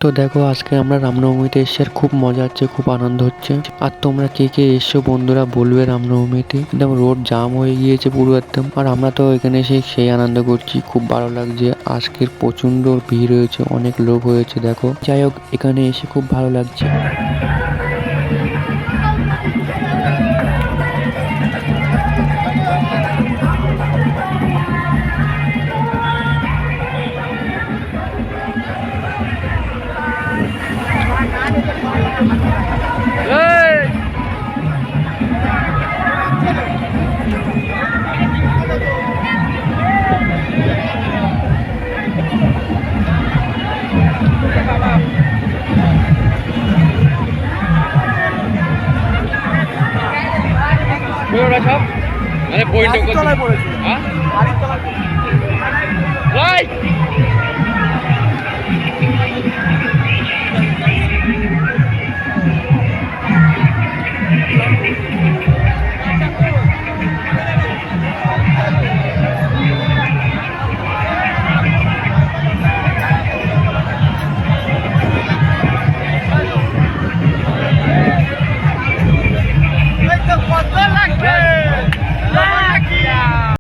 তো দেখো আজকে আমরা রামনবমীতে এসে আর খুব মজা হচ্ছে, খুব আনন্দ হচ্ছে। আর তোমরা কে কে এসছো বন্ধুরা বলবে রামনবমীতে। একদম রোড জাম হয়ে গিয়েছে পুরো একদম। আর আমরা তো এখানে এসে সেই আনন্দ করছি, খুব ভালো লাগছে। আজকের প্রচন্ড ভিড় হয়েছে, অনেক লোক হয়েছে দেখো। যাই হোক এখানে এসে খুব ভালো লাগছে। সব মানে বইটা